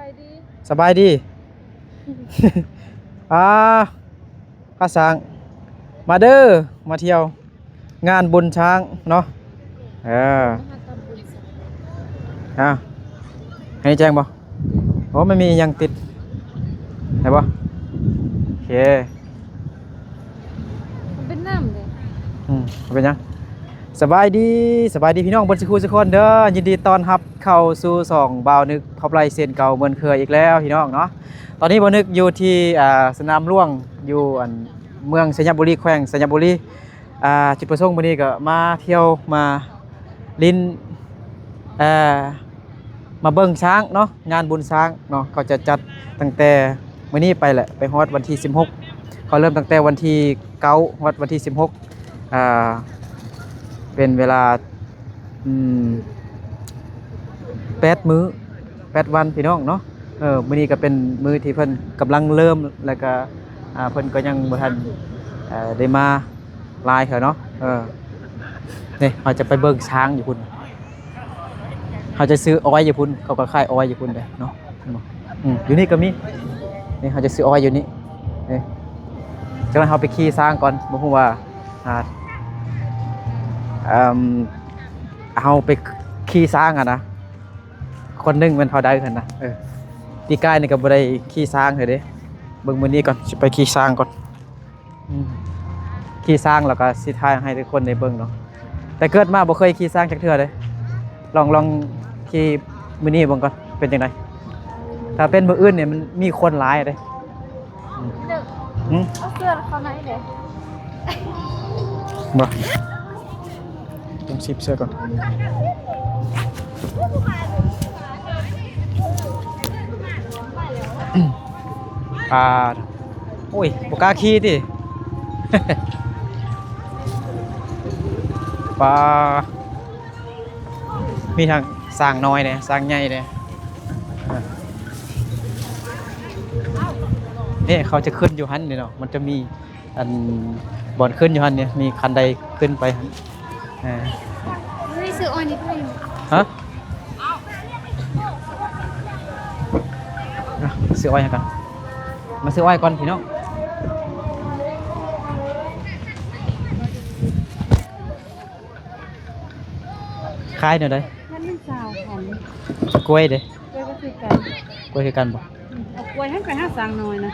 ายดีสบายดีอ่าข้าสางมาเด้อมาเที่ยวงานบุญช้างเนาะเออให้แจ้งบ่โอ้ไม่มียังติดไหนบ่โอเคมันเป็นน้ำเลยเป็นยังสบายดีพี่น้องบนสกูทุกคนเด้อยินดีต้อนรับเข้าสู่2บ่าวนึกท็อปไลน์เซนเก่าเหมือนเคยอีกแล้วพี่น้องเนาะตอนนี้บ่าวนึกอยู่ที่สนามหลวงอยู่เมืองสัญบุรีแขวงสัญบุรีจุดประสงค์วันนี้ก็มาเที่ยวมาลิ้นมาเบิ่งช้างเนาะงานบุญช้างเนาะเขาจะจัดตั้งแต่มื้อนี้ไปแหละไปฮอดวันที่16เขาเริ่มตั้งแต่วันที่9ฮอดวันที่16เป็นเวลา8 มื้อ8 วันพี่น้องเนาะมื้อนี้ก็เป็นมื้อที่เพิ่นกำลังเริ่มแล้วก็เพิ่นก็ยังบ่ทันได้มาลายเขาเนาะนี่เราจะไปเบิ่งช้างอยู่พุ่นเขาจะซื้ออ้อยอยู่พุ่นเขาก็ขายอ้อยอยู่พุ่นเด้เนาะอยู่นี่ก็มีนี่เขาจะซื้ออ้อยอยู่นี่นี่จังนั้นเขาไปขี่ช้างก่อนบ่ฮู้ว่าเอาไปขี่ช้างนะคนนึงมันเท่าใดกันนะปีกายนี่ก็บ่ได้ขี่ช้างเด้เบิ่งมื้อนี้ก่อนสิไปขี่ช้างก่อนขี่ช้างแล้วก็สิถ่ายให้ทุกคนได้เบิ่งเนาะแต่เกิดมาบ่เคยขี่ช้างจักเทื่อเลยลองขี่มื้อนี้เบิ่งก่อนเป็นจังไดถ้าเป็นมื้ออื่นเนี่ยมันมีคนหลายเด้เอาเสื้อเขาไหนเลยบ่ต้องซิปเสื้อก่อนโอ้ยบ่กล้าขี่ติปลามีทางสร้างน้อยเนี่ยสร้างใหญ่เนี่ยนี่เขาจะขึ้นอยู่หันนี่เนาะมันจะมีอันบ่อนขึ้นอยู่หันเนี่ยมีคันใดขึ้นไปหันไม่ซื้ออ้อยนี่ไปฮะซื้ออ้อยกันมาซื้ออ้อยก่อนพี่น้องขายหน่อยได้มันเป็นสาวของกล้วยเด้กล้วยก็คือกันกล้วยคือกันบ่เอากล้วยให้ไปห้าสั่งหน่อยนะ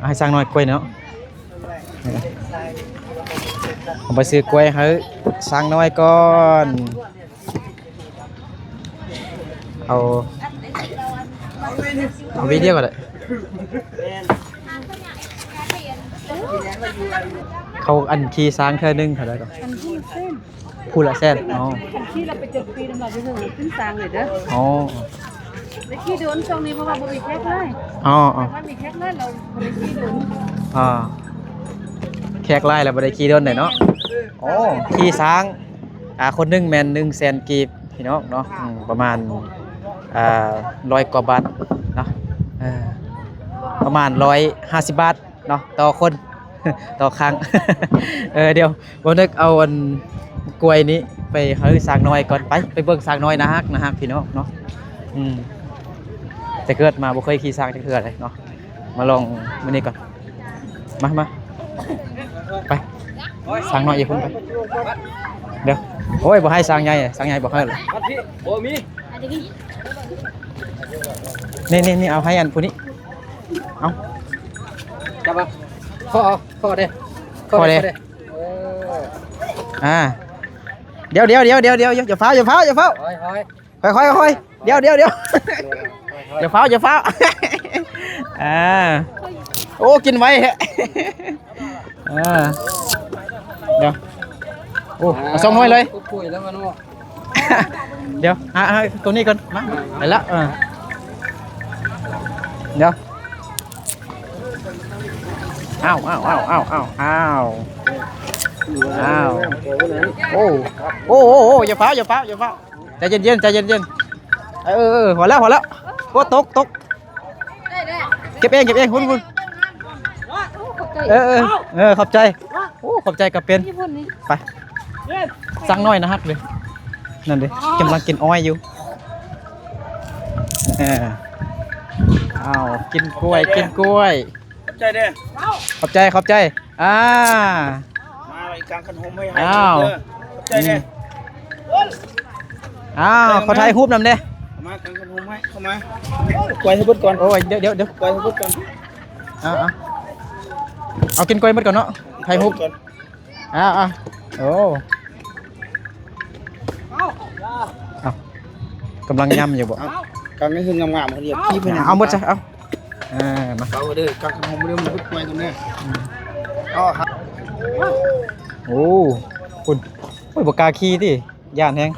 ให้สั่งหน่อยกล้วยเนาะผมไปซื้อกล้วยให้สั่งหน่อยก่อนเอาวิดีโอก่อนเลยเขาอันขี่สร้างแค่นึงเท่าไรก่อนอันที่เส้นพูดละเส้นอ๋ออันที่เราไปจดปีน้ำหนักที่ถึงขึ้นสั่งเลยเด้ออ๋อไปขี่โดนช่วงนี้เพราะว่าบริแคกเลยอ๋อถ้ามีแคกเลยเราบริขี่โดนแขกไล่แล้วบริขี่โดนไหนเนาะโอ้ขี่สร้างคนนึงแมน100,000 กีบพี่น้องเนาะประมาณ100 กว่าบาทเนาะประมาณ150 บาทเนาะต่อคนต่อครั้งเดี๋ยววันนึกเอาอันกล้วยนี้ไปให้สร้างน้อยก่อนไปเบิ่งสร้างน้อยนะฮักพี่น้องเนาะแต่เกิดมาบ่เคยขี่สร้างจักเทื่อเลยเนาะมาลองมื้อนี้ก่อนมาไปสร้างน้อยอย่าพุ่งไปเดี๋ยวโอ้ยบ่ให้สร้างใหญ่บ่ให้เลยบ่มีนี่เอาให้อันผู้นี้เอาจับป่ะข้อเด้เดี๋ยวอย่าฟ้าค่อยเดี๋ยวอย่าฟ้าโอ้กินไว้ฮะเดี๋ยวโอ้ส่งน้อยเลยเดี๋ยวตัวนี้ก่อนมาไปละเดี๋ยวอ้าวโอ้อย่าฟ้าใจเย็นพอแล้วโอ้ตกเก็บเองคุณขอบใจโอ้ขอบใจกับเป็นไปสั่งน้อยนะฮักเลยนั่นดิกำลังกินอ้อยอยู่ อ้าวกินกล้วยกินกล้วย ขอบใจเด้อ ขอบใจขอบใจอ่า มาอะไรกลางคันโฮมให้ให้ อ้าว เด้อขอบใจเด้อ อ้าวขอถ่ายรูปนำเด้ เข้ามากลางคันโฮมให้เข้ามาปล่อยให้เบิดก่อน โอ้ยเดี๋ยว ปล่อยให้เบิดก่อน เอากินกล้วยหมดก่อนเนาะถ่ายรูป ก่อน โอ้เอากำลังย่ำอยู่บ่ เอากลางนี้คืองามๆเขาเรียกขี้ไปนะ เอาหมดจ้ะเอามา เอาเด้อกลางคันโฮมเด้อมันเบิดปล่อยตรงนี้อ๋อครับ โอ้คุณโอ้ยบกล้าขี่ดิย่านแฮง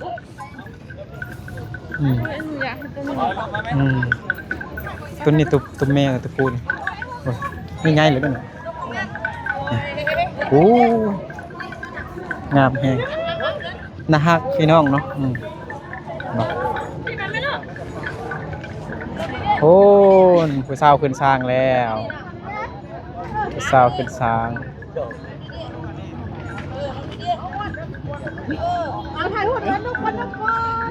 อืมอืมตัวนี้ตัวแม่ตัวผู้นี่โอ้ยนี่ไงเหรือเปล่าเนี่ยโอ้งามแฮงน่าฮักพี่น้องเนาะเนาะโอ้ผู้สาวขึ้นสร้างแล้วผู้สาวขึ้นสร้าง เอาถ่ายรูปกันทุกคนทุกคน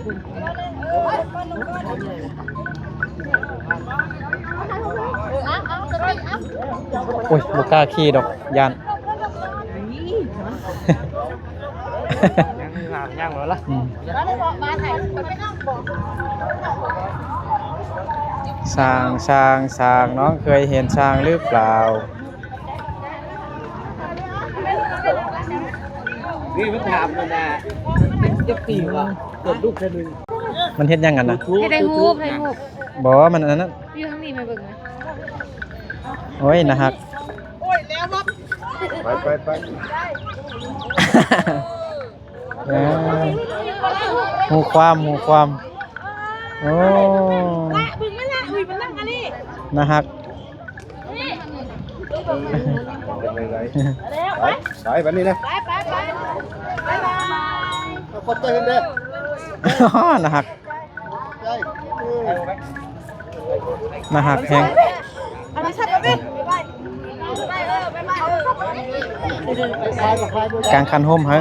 โอ้ยบกล้าขี่ดอกยาน ย่างแล้วล่ะ ช้างน้องเคยเห็นช้างหรือเปล่า นี่มันถามเลยนะจะปีว่ะเกิดลูกแค่นึง มันเฮ็ดยังกันนะ ให้ได้รูป บอกว่ามันอันนั้น อยู่ทางนี้มาเบิ่งนะ โอ้ยนะฮัก ไป เอ้ยหูความโอ้ บึงนั่นแหละอุ้ยมันนั่งอันนี้ นะฮัก ไปแบบนี้นะ ไปบ๊ายบาย ขอบใจกันเด้อ นะฮักนะฮักแฮง เอาไปชัดไปไป กลางคันโฮมฮะ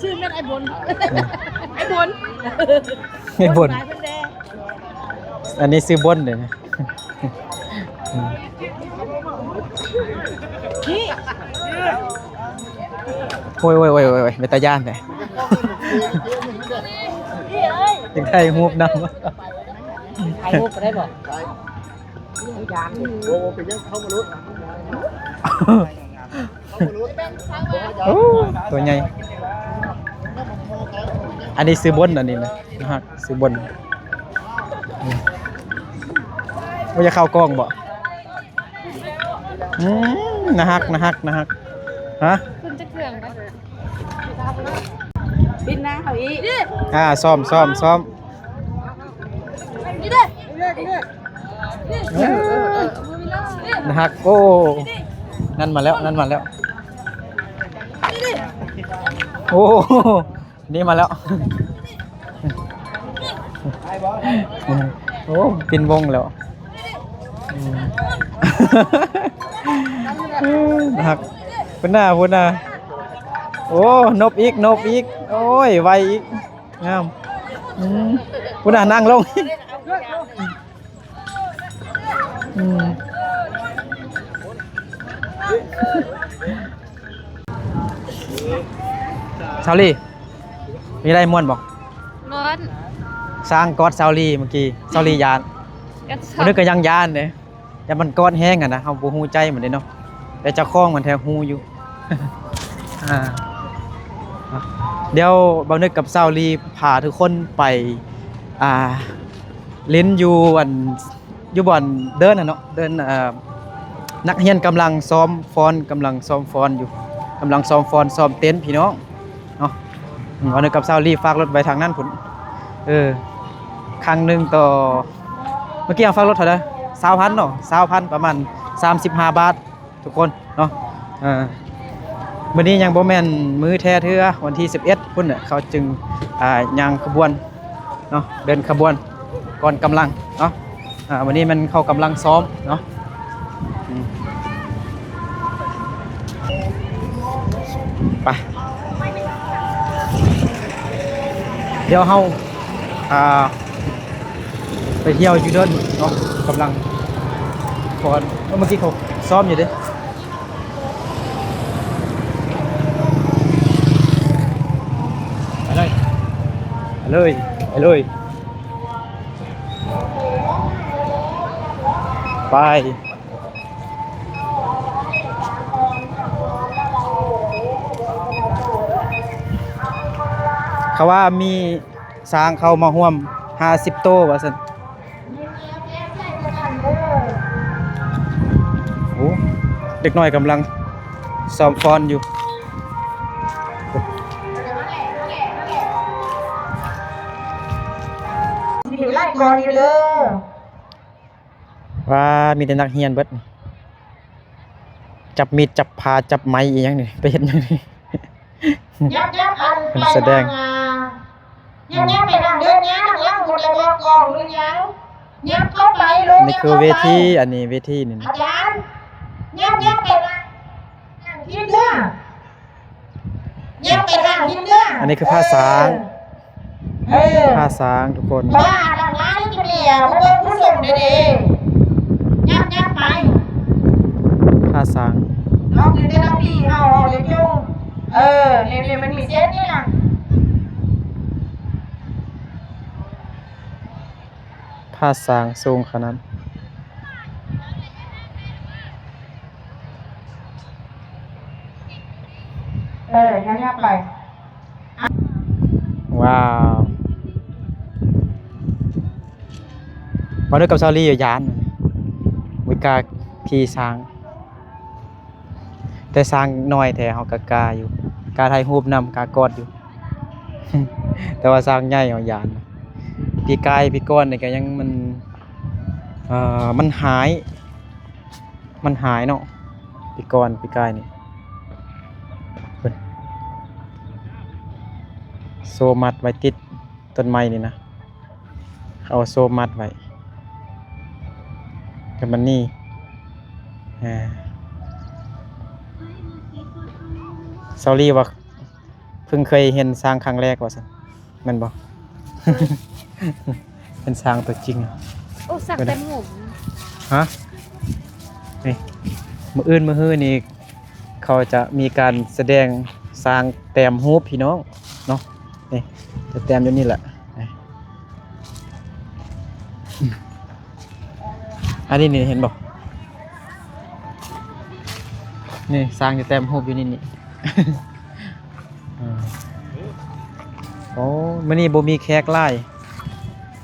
ชื่อแม่นไอ้บนไอ้บน ไม่บ่นอันนี้ซื้อบนเลยนะ นี่ โอ้ยเมตาย่านเลยยังได้ฮูบนำ ถ่ายรูปไปได้บ่ โอ้เป็นยังเข้ามาลุ้น โอ้ตัวใหญ่ อันนี้ซื้อบนอันนี้นะฮะซื้อบนว่าจะเข้ากล้องบ่นะฮักฮะ คุณจะเครื่องไปบินนะเขาอีก ซ้อมนี่เด้นะฮักโอ้นั่นมาแล้วโอ้นี่มาแล้วโอ้ปินวงแล้วหักพุ่นหน้าโอ้นบอีกโอ้ยไวอีกงามพุ่นหน้านั่งลงซาลี่มีอะไรม่วนบอก ร้อน สร้างกอดซาลี่เมื่อกี้ซาลี่ยาน กันสอ มันนึกก็ยังยานเลยแต่มันก้อนแห้งอ่ะนะเฮาบ่ฮู้ใจเหมือนเด้เนาะแต่เจ้าของมันแท้ฮู้อยู่ เดี๋ยวบ่าวนึกกับซาลี่พาทุกคนไปเล่นอยู่บ่อนเดินน่ะเนาะเดินนักเรียนกำลังซ้อมฟ้อนอยู่กำลังซ้อมฟ้อนซ้อมเต้นพี่น้องเนาะบ่าวนึกกับซาลี่ฝากรถไว้ทางนั้นพุ่นครั้งหนึงต่อเมื่อกี้เอาฝากรถเท่าไหร่20,000เนาะ20,000ประมาณ35 บาททุกคนเนาะมื้อนี้ยังบ่แม่นมื้อแท้เทื่อวันที่11พุ่นน่ะเขาจึงย่างขบวนเนาะเดินขบวนก่อนกำลังเนาะวันนี้มันเข้ากำลังซ้อมเนาะไปเดี๋ยวเฮา ไปเที่ยวอยู่เดินเนาะกำลังก่อนเมื่อกี้เขาซ้อมอยู่ดิไปเลยไปเลยไปเลยไปเขาว่ามีสร้างเขามาร่วม50โตว่าซั่นโอ้เด็กน้อยกำลังซ้อมฟ้อนอยู่อยู่ไล่ก่อนอยู่เด้อ ว่ามีแต่นักเรียนเบิดจับมีดจับพาจับไม้อีหยังนี่ไปเฮ็ดหยังนี่ ยับอัน เป็นแสดง ยับไปทางเดินยับยังคนละบอกกองหรือยังยับเข้าไปลูก นี่คือเวทีอันนี้เวทีนี่ อาจารย์ยับไปทางทิศเหนือยับไปทางทิศเหนือ อันนี้คือผ้าสาง ผ้าสางทุกคน บ้าทางร้านจะเดียวผู้ผู้ส่งเด็กยับไป ผ้าสาง น้องอยู่ในน้ำดีเอาเลยจุงเนี่ยมันมีเส้นนี่นะ ผ้าสางสูงขนาดยับไป ว้าวมาด้วยกับซาลี่อยู่ยานวิกาขี่สางแต่สางน้อยแท้เฮากาอยู่กาไทยรูปนำกากอดอยู่ แต่ว่าสางใหญ่เอายานพี่กายพี่ก้อนนี่ก็ยังมันหายเนาะพี่ก้อนพี่กายนี่เพิ่นโซมัดไว้ติดต้นไม้นี่นะเอาโซมัดไว้กับมันนี่ซอรี่ว่าเพิ่งเคยเห็นสร้างครั้งแรกว่าซั่นแม่นบ่ เป็นสร้างตัวจริง โอ้สักแต่หมู ฮะนี่มื้ออื่นมื้อฮื้อนี่เขาจะมีการแสดงสร้างแต้มรูปพี่น้องเนาะนี่จะแต้มอยู่นี่แหละนี่อันนี้นี่เห็นบ่นี่สร้างจะแต้มรูปอยู่นี่ โอ้มื้อนี้บ่มีแขกหลาย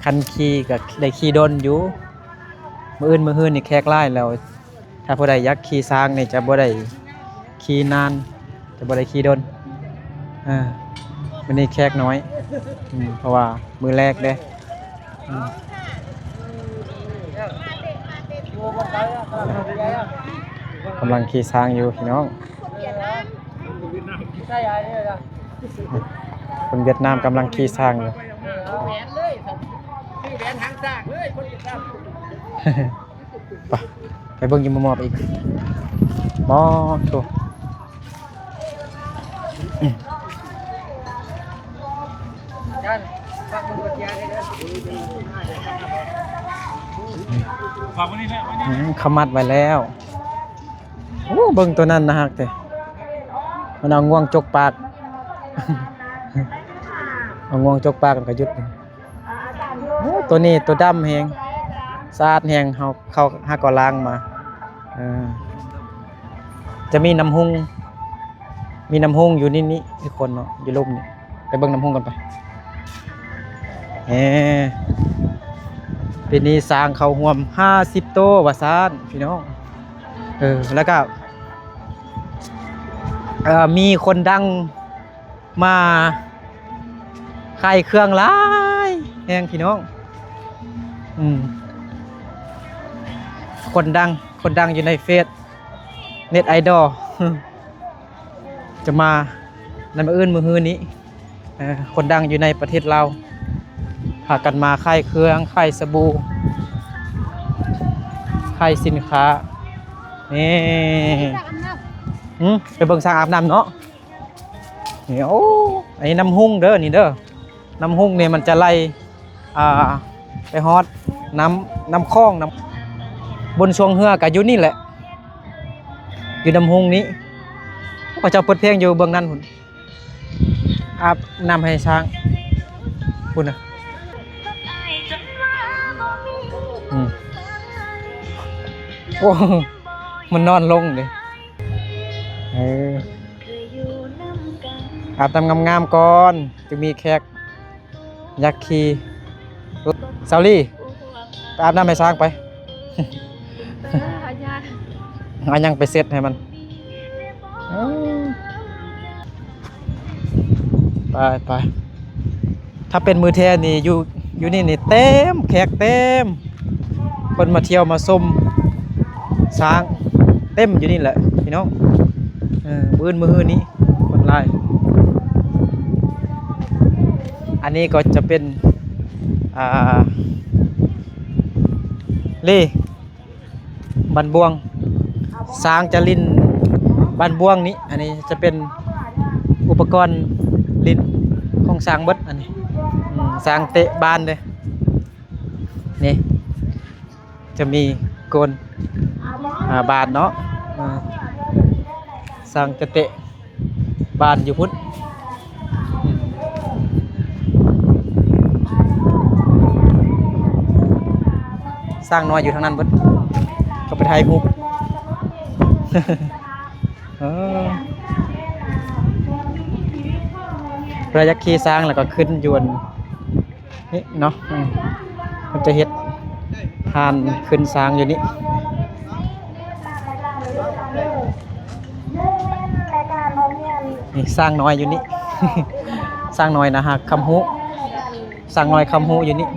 คันขี่ก็ได้ขี่ดนอยู่มื้ออื่นมื้อฮื้อนี่แขกหลายแล้วถ้าผู้ใดอยากขี่ช้างนี่จะบ่ได้ขี่นานจะบ่ได้ขี่ดนมื้อนี้แขกน้อยเพราะว่ามื้อแรกเด้กำลังขี่ช้างอยู่พี่น้องคนเวียดนามกำลังขี่ช้างอยู่ไปเบิ่งอยู่มอบอีกมอบโตขมัดไว้แล้วโอ้เบิ่งตัวนั้นนะฮักเด้มันเอาง่วงจกปาก เอาง่วงจกปากกันก็หยุดโอ้ตัวนี้ตัวดำแฮงสะอาดแฮงเขาหาก่อล้างมาจะมีน้ำหุงอยู่นี่ทุกคนเนาะอยู่ลุ่มนี่ไปเบิ่งน้ำหุงกันไปปีนี้สร้างเขาห่วม50โตว่าซานพี่น้องแล้วก็มีคนดังมาขายเครื่องหลายแฮงพี่น้องคนดังอยู่ในเฟซเน็ตไอดอล จะมาในมื้ออื่นมื้อฮื้อนี้คนดังอยู่ในประเทศลาวพากันมาขายเครื่องขายสบู่ขายสินค้านี่ไปเบิ่งสร้างอาบน้ำเนาะนี่โอ้อันนี้น้ำหุ่งเด้อนี่เด้อน้ำหุ่งเนี่ยมันจะไล่ ไปฮอดน้ำคลองน้ำบนช่วงเฮือก็อยู่นี่แหละอยู่น้ำฮงนี้พระเจ้าเปิดเพลงอยู่เบื้องนั้นพุ่นอาบน้ำให้ช้างพุ่นน่ะโอ้มันนอนลงเลยอาบน้ำงามๆก่อนจะมีแขกยักษ์ขี่ซาลี่ไปอาบน้ำให้ช้างไป เอายังไปเซ็ตให้มันไปถ้าเป็นมือแทนนี่อยู่นี่เต็มแขกเต็มคนมาเที่ยวมาชมช้างเต็มอยู่นี่แหละพี่น้องมื้อนี้คนไล่อันนี้ก็จะเป็นเล่บันบวงช้างจะลินบันบวงนี้อันนี้จะเป็นอุปกรณ์ลินของช้างเบิดอันนี้ช้างเตะบานเลยนี่จะมีโกนบานเนาะช้างจะเตะบานอยู่พุทธสร้างน้อยอยู่ทางนั้นเบิดก็ไปถ่ายรูประยะขี่สร้างแล้วก็ขึ้นยวนนี่เนาะมันจะเฮ็ดทานขึ้นสร้างอยู่นี่นี่สร้างน้อยอยู่นี่ สร้างน้อยนะฮะคำฮูสร้างน้อยคำฮูอยู่นี่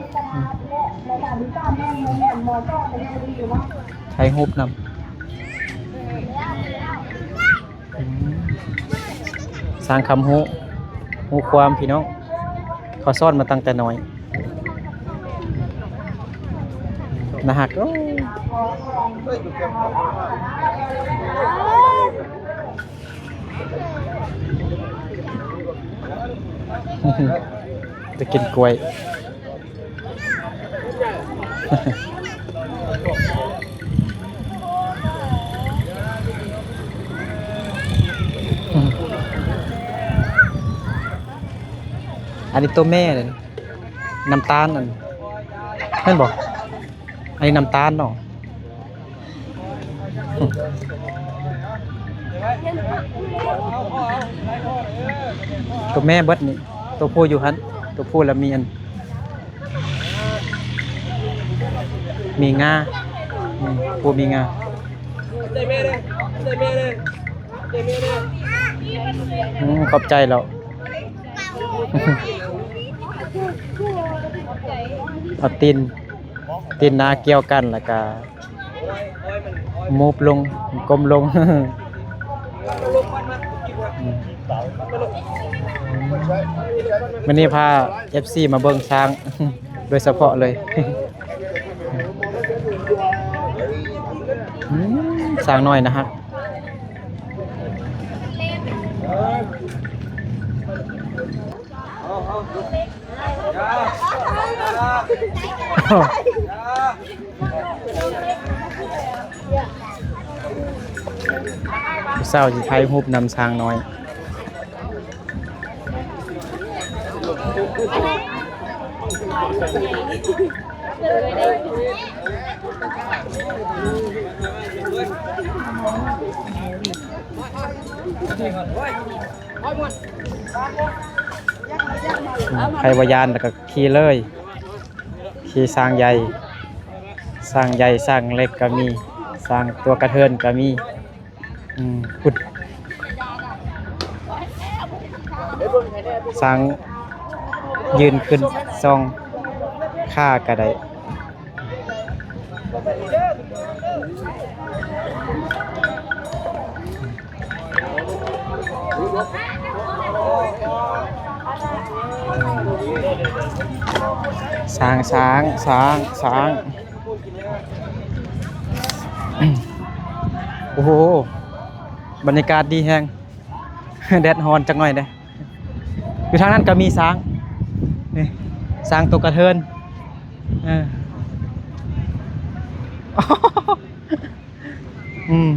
ถ่ายรูปนำสร้างคำฮูความพี่น้องเขาซ่อนมาตั้งแต่น้อยนะฮะจะกินกล้วยอันนี้ตัวแม่เลยน้ำตาลนั่นเพื่อนบอกอันนี้น้ำตาลเนาะตัวแม่เบิดนี่ตัวผู้อยู่หันตัวผู้แล้วมีมีงาผู้มีงาขอบใจเราเอาตีนนาเกี่ยวกันแล้วก็มูบลงกลมลงวันนี้พา FC มาเบิ่งช้างโดยเฉพาะเลยช้างน้อยนะฮะเศร้าจะไทยรูปนำช้างน้อยใครวายานแล้วก็ขี่เลยขี่สร้างใหญ่สร้างเล็กก็มีสร้างตัวกระเทินก็มีพุดสร้างยืนขึ้นซองค่ากระไดช้างโอ้โหบรรยากาศดีแฮง แดดฮอนจังหน่อยเลยอยู่ทางนั้นก็มีช้างนี่ช้างตัวกระเทิน เออ อืม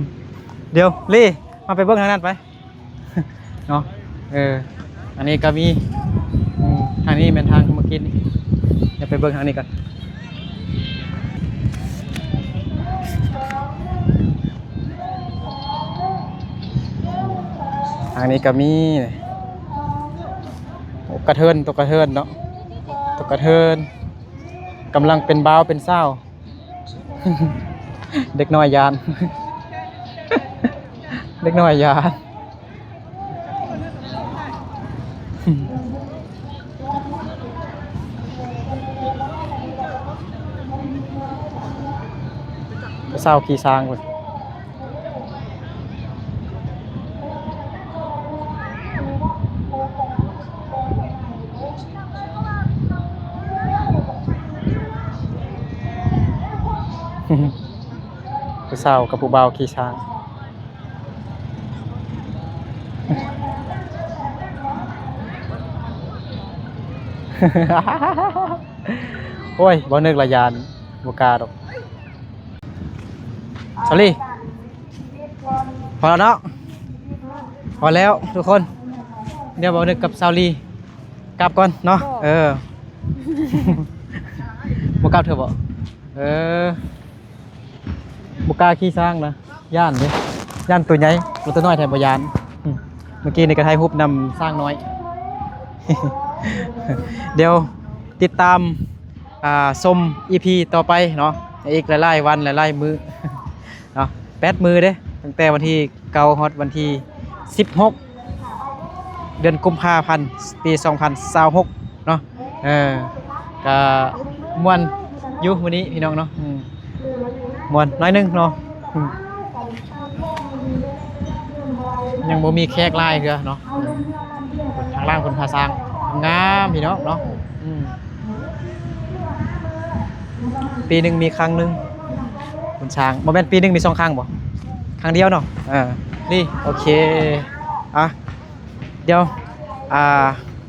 เดี๋ยวลี่มาไปเบิ้งทางนั้นไป เนาะอันนี้ก็มีทางนี้เป็นทางเมื่อกี้นี่เดี๋ยวไปเบิ้งทางนี้กันทางนี้ก็มีโอ้กระเทินตัวกระเทินเนาะตัวกระเทินกำลังเป็นบ้าวเป็นเศร้า เด็กน้อยยาน เด็กน้อยยานเศร้าขี่ช้างคนเศร้ากับผู้บ่าวขี่ช้าง โอ้ยบ่นึกละยานบ่กล้าดอกสอรี่พอแล้วเนาะพอแล้วทุกคนเดี๋ยวบ่นึกกับซาวลีกลับก่อนเนาะบ่กลับเถอะบ่บ่กล้าขี่ช้างนะย่านเด้ย่านตัวใหญ่ตัวน้อยแทบบ่ย่านเมื่อกี้นี่ก็ถ่ายรูปนำสร้างน้อย เดี๋ยวติดตามชม EP ต่อไปเนาะอีกหลายๆวันหลายๆมื้อ เนาะ8 มื้อเด้ตั้งแต่วันที่9ฮอดวันที่16เดือนกุมภาพันธ์ปี2026เนาะก็ม่วนอยู่มื้อนี้พี่น้องเนาะม่วนน้อยนึงเนาะยังบ่มีแขกหลายเด้อเนาะทางล่างคนพาสร้างงามพี่น้องเนาะปีหนึ่งมีครั้งหนึ่งคุณช้างโมเมนต์ปีหนึ่งมี2 ครั้งบ่ครั้งเดียวเนาะนี่โอเคเดี๋ยว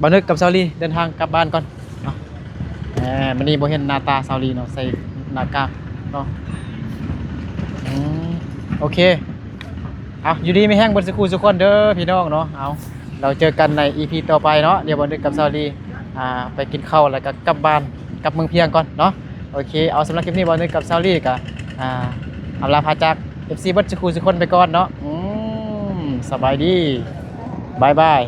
บ่าวนึกกับซาวลีเดินทางกลับบ้านก่อนเนาะมันนี่บ่เห็นหน้าตาซาวลีเนาะใส่หน้ากากเนาะโอเคอยู่ดีไม่แห้งบนสกูสุกคนเด้อพี่น้องเนาะเราเจอกันใน EP ต่อไปเนาะเดี๋ยวบ่าวนึกกับซาวลีไปกินข้าวแล้วก็กลับบ้านกลับเมืองเพียงก่อนเนาะโอเคเอาสำหรับคลิปนี้บ่าวนึกกับซาวลีก็อำลาพาจาก FC บัดสกูสุกคนไปก่อนเนาะสบายดีบายบาย